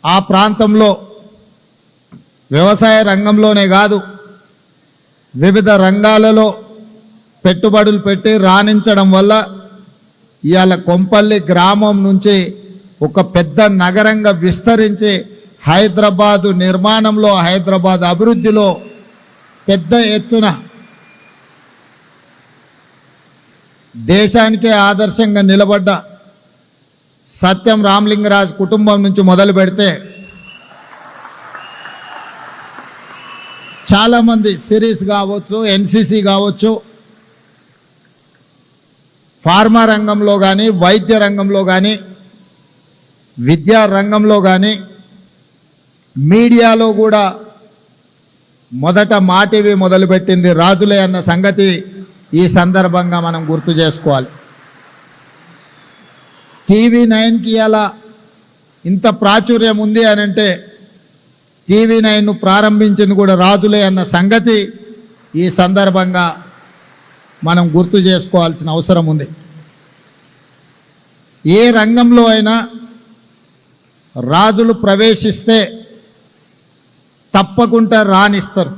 ఆ ప్రాంతంలో వ్యవసాయ రంగంలోనే కాదు వివిధ రంగాలలో పెట్టుబడులు పెట్టి రాణించడం వల్ల ఇవాళ కొంపల్లి గ్రామం నుంచి ఒక పెద్ద నగరంగా విస్తరించి హైదరాబాదు నిర్మాణంలో హైదరాబాద్ అభివృద్ధిలో పెద్ద ఎత్తున దేశానికే ఆదర్శంగా నిలబడ్డ సత్యం రామలింగరాజు కుటుంబం నుంచి మొదలు పెడితే చాలామంది సిరీస్ కావచ్చు, ఎన్సిసి కావచ్చు, ఫార్మా రంగంలో కానీ, వైద్య రంగంలో కానీ, విద్యా రంగంలో కానీ, మీడియాలో కూడా మొదట మా టీవీ మొదలుపెట్టింది రాజులే అన్న సంగతి ఈ సందర్భంగా మనం గుర్తు చేసుకోవాలి. TV9కి అలా ఇంత ప్రాచుర్యం ఉంది అని అంటే TV9ను ప్రారంభించింది కూడా రాజులే అన్న సంగతి ఈ సందర్భంగా మనం గుర్తు చేసుకోవాల్సిన అవసరం ఉంది. ఏ రంగంలో అయినా రాజులు ప్రవేశిస్తే తప్పకుండా రాణిస్తారు.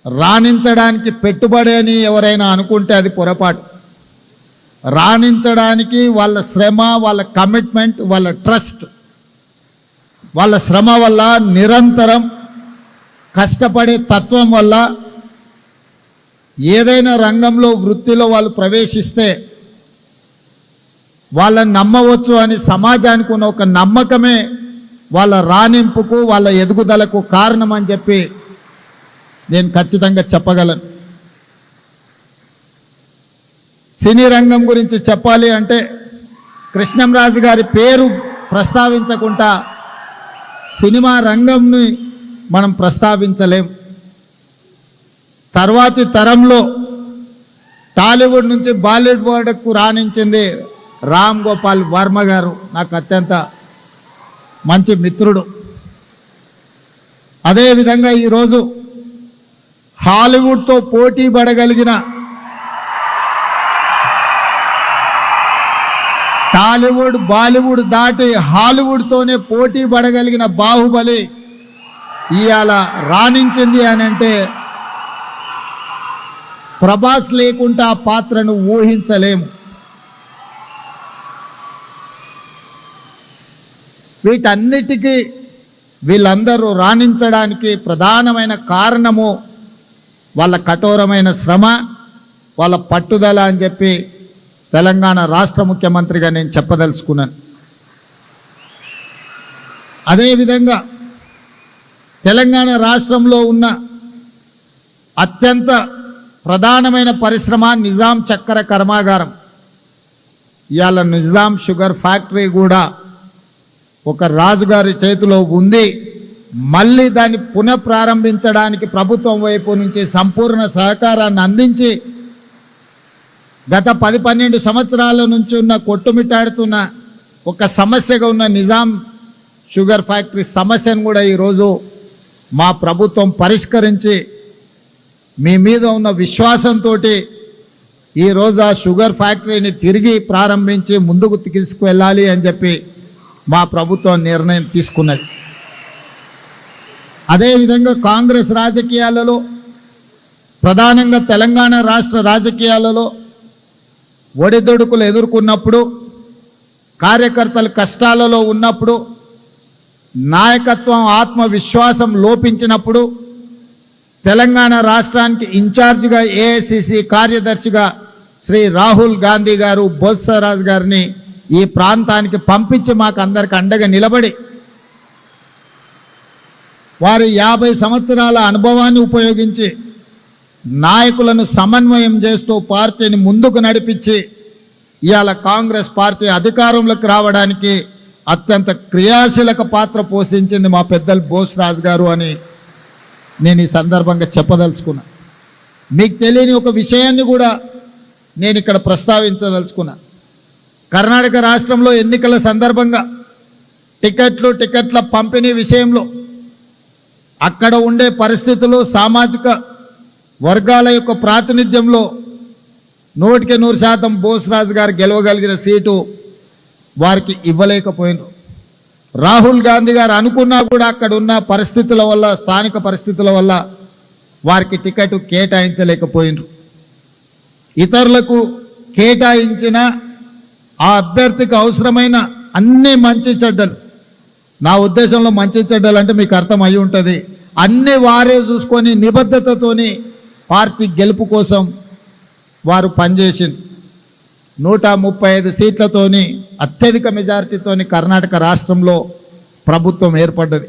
రాణించడానికి పెట్టుబడి అని ఎవరైనా అనుకుంటే అది పొరపాటు. రాణించడానికి వాళ్ళ శ్రమ, వాళ్ళ కమిట్మెంట్, వాళ్ళ ట్రస్ట్, వాళ్ళ శ్రమ వల్ల, నిరంతరం కష్టపడే తత్వం వల్ల ఏదైనా రంగంలో వృత్తిలో వాళ్ళు ప్రవేశిస్తే వాళ్ళని నమ్మవచ్చు అని సమాజానికి ఉన్న ఒక నమ్మకమే వాళ్ళ రాణింపుకు, వాళ్ళ ఎదుగుదలకు కారణం అని చెప్పి నేను ఖచ్చితంగా చెప్పగలను. సినీ రంగం గురించి చెప్పాలి అంటే కృష్ణంరాజు గారి పేరు ప్రస్తావించకుండా సినిమా రంగంని మనం ప్రస్తావించలేం. తర్వాతి తరంలో టాలీవుడ్ నుంచి బాలీవుడ్ వరకు రాణించింది రామ్ గోపాల్ వర్మ గారు. నాకు అత్యంత మంచి మిత్రుడు. అదేవిధంగా ఈరోజు హాలీవుడ్తో పోటీ పడగలిగిన, టాలీవుడ్ బాలీవుడ్ దాటి హాలీవుడ్తోనే పోటీ పడగలిగిన బాహుబలి ఇవాళ రాణించింది అని అంటే ప్రభాస్ లేకుండా ఆ పాత్రను ఊహించలేము. వీటన్నిటికీ వీళ్ళందరూ రాణించడానికి ప్రధానమైన కారణము వాళ్ళ కఠోరమైన శ్రమ, వాళ్ళ పట్టుదల అని చెప్పి తెలంగాణ రాష్ట్ర ముఖ్యమంత్రిగా నేను చెప్పదలుచుకున్నాను. అదేవిధంగా తెలంగాణ రాష్ట్రంలో ఉన్న అత్యంత ప్రధానమైన పరిశ్రమ నిజాం చక్కెర కర్మాగారం. ఇవాళ నిజాం షుగర్ ఫ్యాక్టరీ కూడా ఒక రాజుగారి చేతిలో ఉంది. మళ్ళీ దాన్ని పునఃప్రారంభించడానికి ప్రభుత్వం వైపు నుంచి సంపూర్ణ సహకారాన్ని అందించి గత 10-12 సంవత్సరాల నుంచి ఉన్న కొట్టుమిట్టాడుతున్న ఒక సమస్యగా ఉన్న నిజాం షుగర్ ఫ్యాక్టరీ సమస్యను కూడా ఈరోజు మా ప్రభుత్వం పరిష్కరించి మీ మీద ఉన్న విశ్వాసంతో ఈరోజు ఆ షుగర్ ఫ్యాక్టరీని తిరిగి ప్రారంభించి ముందుకు తీసుకువెళ్ళాలి అని చెప్పి మా ప్రభుత్వం నిర్ణయం తీసుకున్నది. అదేవిధంగా కాంగ్రెస్ రాజకీయాలలో, ప్రధానంగా తెలంగాణ రాష్ట్ర రాజకీయాలలో ఒడిదుడుకులు ఎదుర్కొన్నప్పుడు, కార్యకర్తలు కష్టాలలో ఉన్నప్పుడు, నాయకత్వం ఆత్మవిశ్వాసం లోపించినప్పుడు తెలంగాణ రాష్ట్రానికి ఇన్ఛార్జిగా ఏఐసిసి కార్యదర్శిగా శ్రీ రాహుల్ గాంధీ గారు బొత్సరాజు గారిని ఈ ప్రాంతానికి పంపించి మాకు అందరికి అండగా నిలబడి వారి 50 సంవత్సరాల అనుభవాన్ని ఉపయోగించి నాయకులను సమన్వయం చేస్తూ పార్టీని ముందుకు నడిపించి ఇవాళ కాంగ్రెస్ పార్టీ అధికారంలోకి రావడానికి అత్యంత క్రియాశీలక పాత్ర పోషించింది మా పెద్దలు బోస్రాజు గారు అని నేను ఈ సందర్భంగా చెప్పదలుచుకున్నా. మీకు తెలియని ఒక విషయాన్ని కూడా నేను ఇక్కడ ప్రస్తావించదలుచుకున్నా. కర్ణాటక రాష్ట్రంలో ఎన్నికల సందర్భంగా టికెట్ల పంపిణీ విషయంలో అక్కడ ఉండే పరిస్థితులు, సామాజిక వర్గాల యొక్క ప్రాతినిధ్యంలో 100% బోస్రాజు గారు గెలవగలిగిన సీటు వారికి ఇవ్వలేకపోయినారు. రాహుల్ గాంధీ గారు అనుకున్నా కూడా అక్కడ ఉన్న పరిస్థితుల వల్ల, స్థానిక పరిస్థితుల వల్ల వారికి టికెట్ కేటాయించలేకపోయినరు. ఇతరులకు కేటాయించిన ఆ అభ్యర్థికి అవసరమైన అన్ని మంచి చెడ్డలు, నా ఉద్దేశంలో మంచి చెడ్డలు అంటే మీకు అర్థం అయి ఉంటుంది, అన్ని వారే చూసుకొని నిబద్ధతతోని పార్టీ గెలుపు కోసం వారు పనిచేసింది. 135 సీట్లతోని అత్యధిక మెజారిటీతోని కర్ణాటక రాష్ట్రంలో ప్రభుత్వం ఏర్పడ్డది.